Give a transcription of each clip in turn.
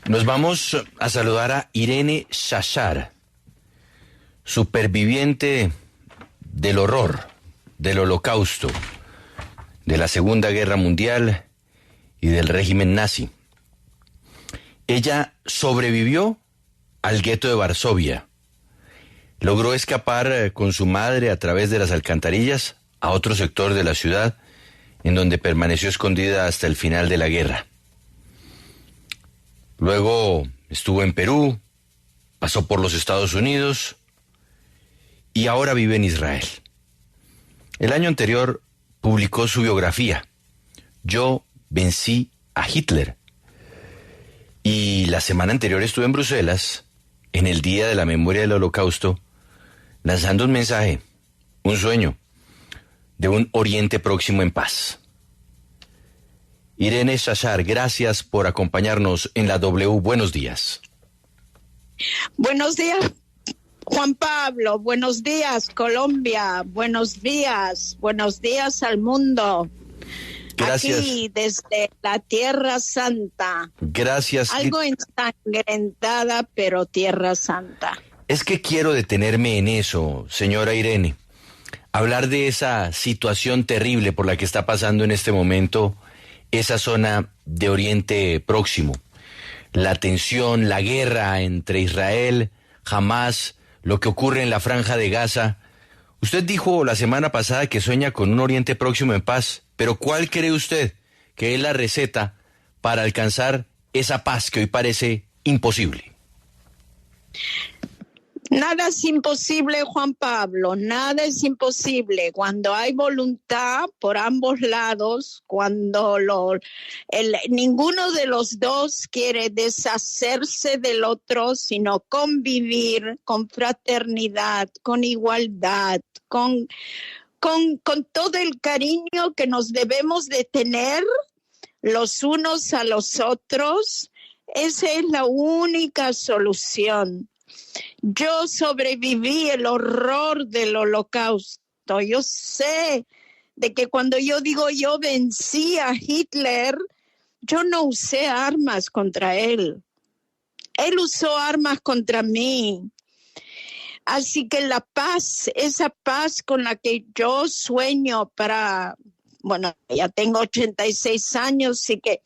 Nos vamos a saludar a Irene Shachar, superviviente del horror, del Holocausto, de la Segunda Guerra Mundial y del régimen nazi. Ella sobrevivió al gueto de Varsovia. Logró escapar con su madre a través de las alcantarillas a otro sector de la ciudad, en donde permaneció escondida hasta el final de la guerra. Luego estuvo en Perú, pasó por los Estados Unidos y ahora vive en Israel. El año anterior publicó su biografía, Yo vencí a Hitler. Y la semana anterior estuve en Bruselas, en el Día de la Memoria del Holocausto, lanzando un mensaje, un sueño, de un Oriente Próximo en paz. Irene Shachar, gracias por acompañarnos en la W. Buenos días. Buenos días, Juan Pablo. Buenos días, Colombia. Buenos días al mundo. Gracias. Aquí desde la Tierra Santa. Gracias. Algo ensangrentada, pero Tierra Santa. Es que quiero detenerme en eso, señora Irene. Hablar de esa situación terrible por la que está pasando en este momento esa zona de Oriente Próximo. La tensión, la guerra entre Israel, Hamás, lo que ocurre en la Franja de Gaza. Usted dijo la semana pasada que sueña con un Oriente Próximo en paz, pero ¿cuál cree usted que es la receta para alcanzar esa paz que hoy parece imposible? Nada es imposible, Juan Pablo, nada es imposible. Cuando hay voluntad por ambos lados, cuando ninguno de los dos quiere deshacerse del otro, sino convivir con fraternidad, con igualdad, con todo el cariño que nos debemos de tener los unos a los otros, esa es la única solución. Yo sobreviví el horror del Holocausto. Yo sé de que cuando yo digo yo vencí a Hitler, yo no usé armas contra él. Él usó armas contra mí. Así que la paz, esa paz con la que yo sueño ya tengo 86 años, así que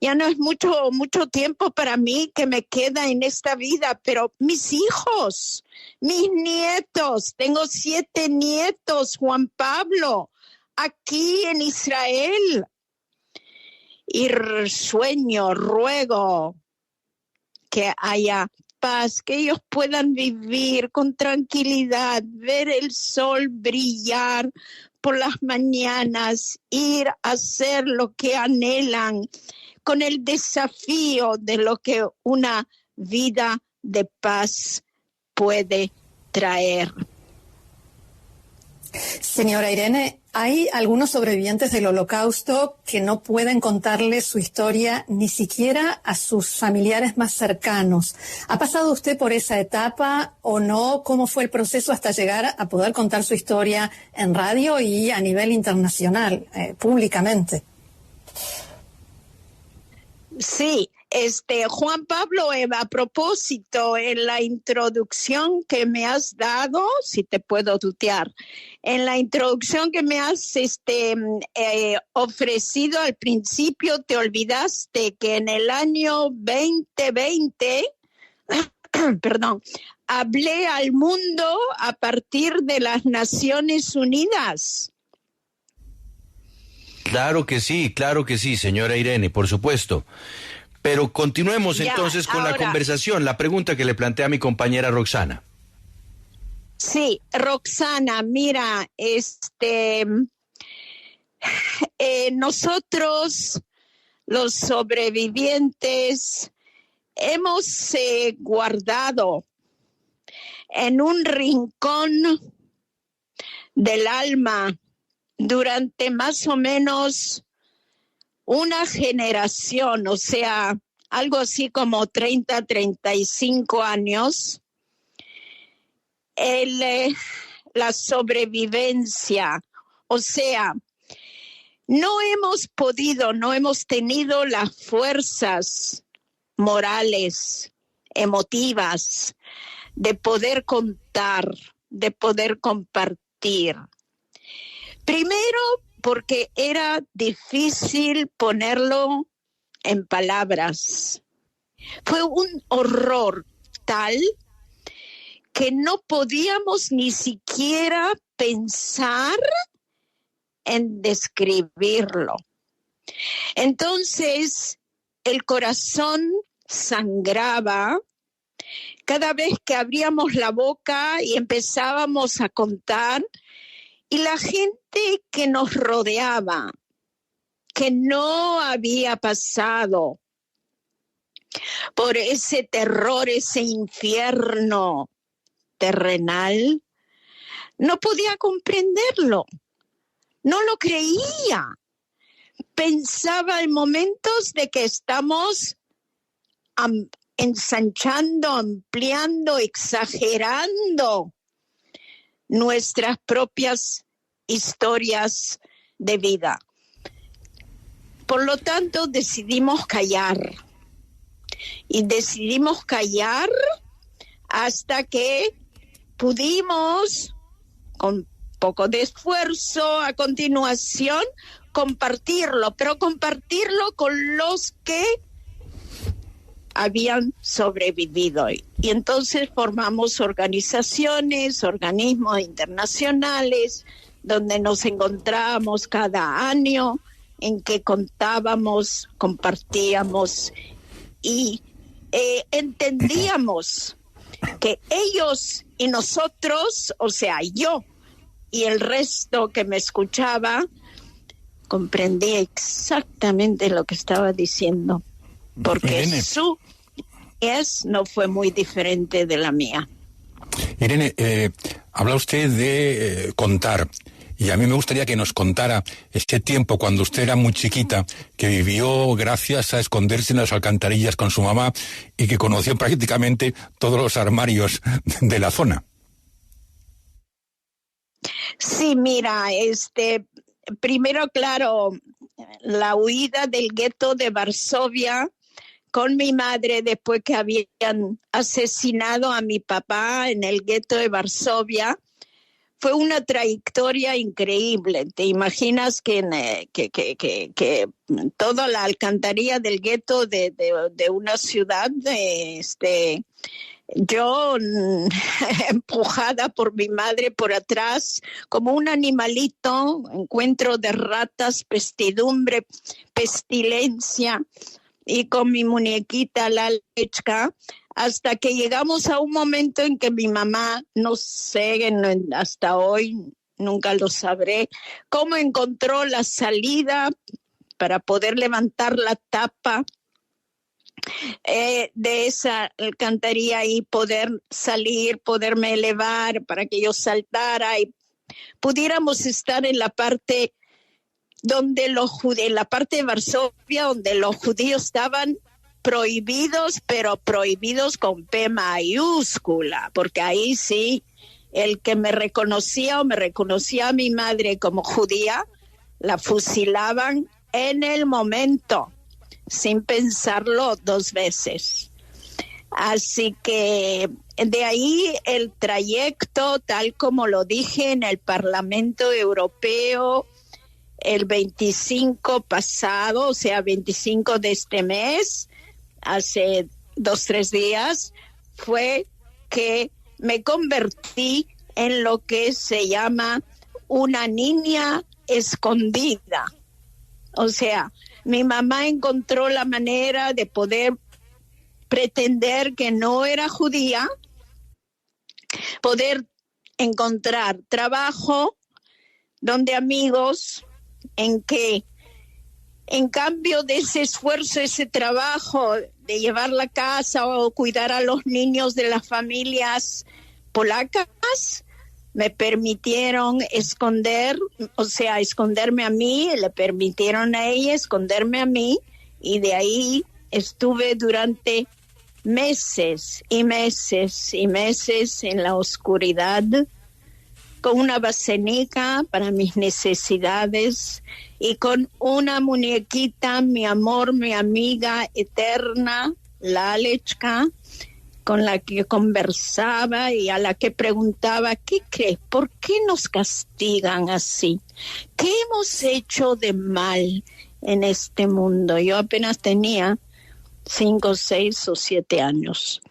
ya no es mucho tiempo para mí que me queda en esta vida, pero mis hijos, mis nietos, tengo 7 nietos, Juan Pablo, aquí en Israel. Y ruego que haya paz, que ellos puedan vivir con tranquilidad, ver el sol brillar por las mañanas, ir a hacer lo que anhelan, con el desafío de lo que una vida de paz puede traer. Señora Irene, hay algunos sobrevivientes del Holocausto que no pueden contarle su historia ni siquiera a sus familiares más cercanos. ¿Ha pasado usted por esa etapa o no? ¿Cómo fue el proceso hasta llegar a poder contar su historia en radio y a nivel internacional, públicamente? Sí, Juan Pablo, a propósito, en la introducción que me has dado, si te puedo tutear, en la introducción que me has ofrecido al principio, te olvidaste que en el año 2020, hablé al mundo a partir de las Naciones Unidas. Claro que sí, señora Irene, por supuesto. Pero continuemos entonces con la conversación, la pregunta que le plantea a mi compañera Roxana. Sí, Roxana, mira, nosotros, los sobrevivientes, hemos guardado en un rincón del alma durante más o menos una generación, o sea, algo así como 35 años, la sobrevivencia, o sea, no hemos tenido las fuerzas morales, emotivas, de poder contar, de poder compartir. Primero, porque era difícil ponerlo en palabras. Fue un horror tal que no podíamos ni siquiera pensar en describirlo. Entonces, el corazón sangraba cada vez que abríamos la boca y empezábamos a contar, y la gente que nos rodeaba, que no había pasado por ese terror, ese infierno terrenal, no podía comprenderlo, no lo creía. Pensaba en momentos de que estamos ensanchando, ampliando, exagerando nuestras propias historias de vida. Por lo tanto, decidimos callar. Y decidimos callar hasta que pudimos, con poco de esfuerzo, a continuación, compartirlo, pero compartirlo con los que habían sobrevivido. Y entonces formamos organizaciones, organismos internacionales, donde nos encontrábamos cada año, en que contábamos, compartíamos y entendíamos que ellos y nosotros, o sea, yo y el resto que me escuchaba, comprendía exactamente lo que estaba diciendo, porque Irene, su no fue muy diferente de la mía. Irene, habla usted de contar, y a mí me gustaría que nos contara ese tiempo cuando usted era muy chiquita, que vivió gracias a esconderse en las alcantarillas con su mamá y que conoció prácticamente todos los armarios de la zona. Sí, mira, primero, claro, la huida del gueto de Varsovia con mi madre después que habían asesinado a mi papá en el gueto de Varsovia, fue una trayectoria increíble. ¿Te imaginas que toda la alcantarilla del gueto de una ciudad, yo empujada por mi madre por atrás, como un animalito, encuentro de ratas, pestidumbre, pestilencia, y con mi muñequita la lechka, hasta que llegamos a un momento en que mi mamá, no sé, hasta hoy nunca lo sabré, cómo encontró la salida para poder levantar la tapa de esa alcantarilla y poder salir, poderme elevar para que yo saltara y pudiéramos estar en la parte donde en la parte de Varsovia, donde los judíos estaban prohibidos, pero prohibidos con P mayúscula, porque ahí sí, el que me reconocía o me reconocía a mi madre como judía, la fusilaban en el momento, sin pensarlo dos veces. Así que de ahí el trayecto, tal como lo dije en el Parlamento Europeo, el 25 pasado, o sea, 25 de este mes, hace 2-3 días, fue que me convertí en lo que se llama una niña escondida. O sea, mi mamá encontró la manera de poder pretender que no era judía, poder encontrar trabajo, donde amigos, en que en cambio de ese esfuerzo, ese trabajo de llevar la casa o cuidar a los niños de las familias polacas, me permitieron esconderme a mí, le permitieron a ella esconderme a mí, y de ahí estuve durante meses y meses y meses en la oscuridad, con una basenica para mis necesidades y con una muñequita, mi amor, mi amiga eterna, Lalechka, con la que conversaba y a la que preguntaba, ¿qué crees? ¿Por qué nos castigan así? ¿Qué hemos hecho de mal en este mundo? Yo apenas tenía 5, 6 o 7 años.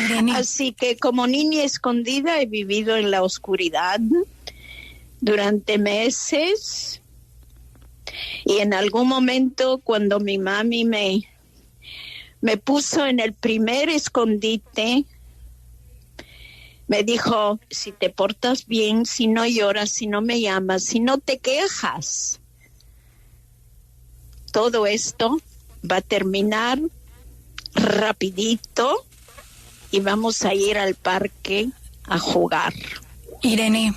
Irene. Así que como niña escondida he vivido en la oscuridad durante meses, y en algún momento cuando mi mami me puso en el primer escondite, me dijo, si te portas bien, si no lloras, si no me llamas, si no te quejas, todo esto va a terminar rapidito y vamos a ir al parque a jugar. Irene,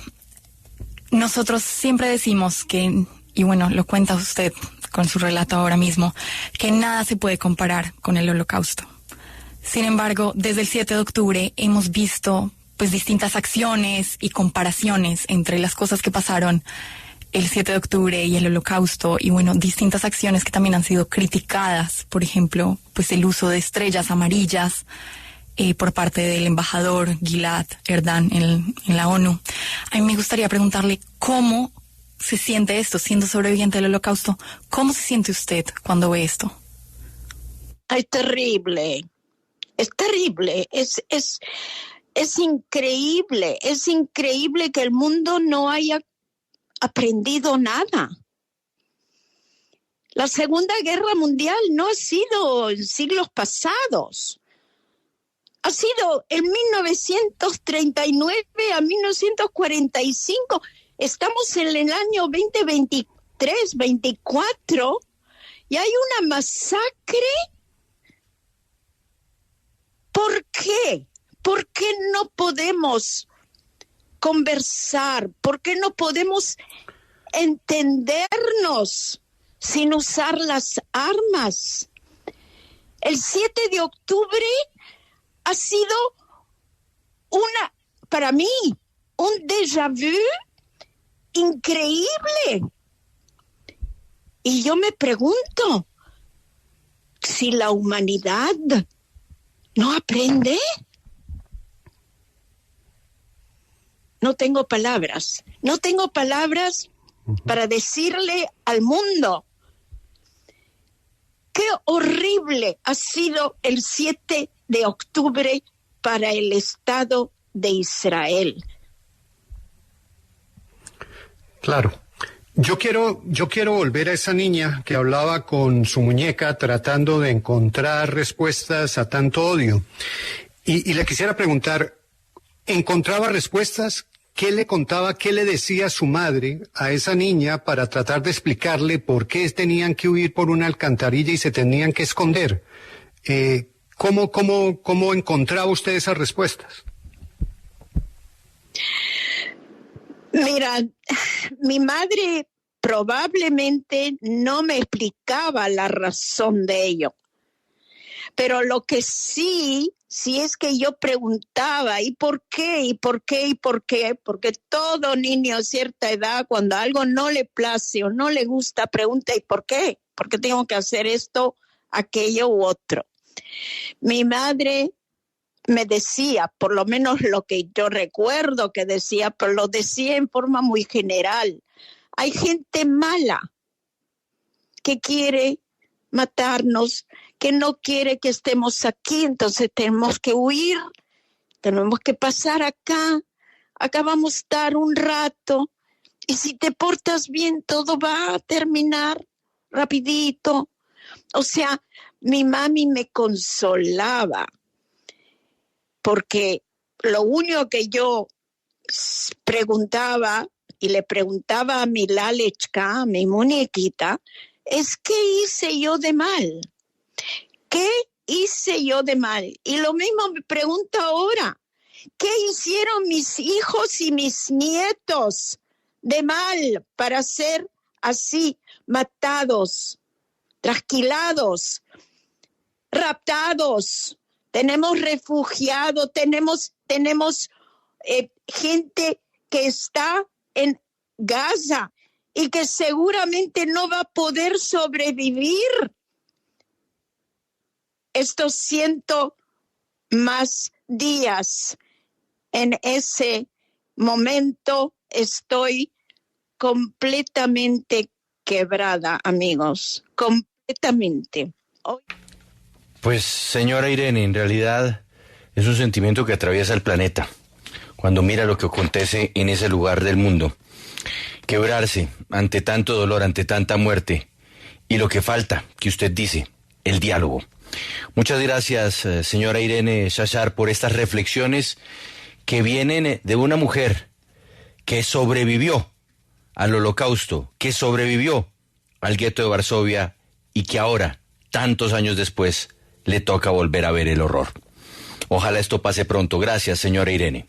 nosotros siempre decimos que, y bueno, lo cuenta usted con su relato ahora mismo, que nada se puede comparar con el Holocausto. Sin embargo, desde el 7 de octubre hemos visto pues distintas acciones y comparaciones entre las cosas que pasaron el 7 de octubre y el Holocausto, y bueno, distintas acciones que también han sido criticadas, por ejemplo, pues el uso de estrellas amarillas por parte del embajador Gilad Erdan en la ONU. A mí me gustaría preguntarle cómo se siente esto, siendo sobreviviente del Holocausto. ¿Cómo se siente usted cuando ve esto? Es terrible, es terrible, es increíble que el mundo no haya aprendido nada. La Segunda Guerra Mundial no ha sido en siglos pasados. Ha sido en 1939 a 1945. Estamos en el año 2023, 24, y hay una masacre. ¿Por qué? ¿Por qué no podemos conversar? ¿Por qué no podemos entendernos sin usar las armas? El 7 de octubre ha sido para mí, un déjà vu increíble. Y yo me pregunto, si la humanidad no aprende, no tengo palabras para decirle al mundo qué horrible ha sido el 7 de octubre para el Estado de Israel. Claro. Yo quiero volver a esa niña que hablaba con su muñeca tratando de encontrar respuestas a tanto odio. Y le quisiera preguntar, ¿encontraba respuestas? ¿Qué le contaba, qué le decía su madre a esa niña para tratar de explicarle por qué tenían que huir por una alcantarilla y se tenían que esconder? ¿Cómo encontraba usted esas respuestas? Mira, mi madre probablemente no me explicaba la razón de ello, pero lo que sí es que yo preguntaba, ¿y por qué? ¿Y por qué? ¿Y por qué? Porque todo niño a cierta edad, cuando algo no le place o no le gusta, pregunta, ¿y por qué? ¿Por qué tengo que hacer esto, aquello u otro? Mi madre me decía, por lo menos lo que yo recuerdo que decía, pero lo decía en forma muy general. Hay gente mala que quiere matarnos, que no quiere que estemos aquí, entonces tenemos que huir, tenemos que pasar acá vamos a estar un rato, y si te portas bien todo va a terminar rapidito. O sea, mi mami me consolaba, porque lo único que yo preguntaba, y le preguntaba a mi Lalechka, a mi muñequita, es ¿qué hice yo de mal? ¿Qué hice yo de mal? Y lo mismo me pregunto ahora, ¿qué hicieron mis hijos y mis nietos de mal para ser así matados, trasquilados, raptados? Tenemos refugiados, tenemos gente que está en Gaza y que seguramente no va a poder sobrevivir. estos 100 más días, en ese momento estoy completamente quebrada, amigos, completamente. Pues, señora Irene, en realidad es un sentimiento que atraviesa el planeta cuando mira lo que acontece en ese lugar del mundo. Quebrarse ante tanto dolor, ante tanta muerte, y lo que falta, que usted dice, el diálogo. Muchas gracias, señora Irene Shachar, por estas reflexiones que vienen de una mujer que sobrevivió al Holocausto, que sobrevivió al gueto de Varsovia y que ahora, tantos años después, le toca volver a ver el horror. Ojalá esto pase pronto. Gracias, señora Irene.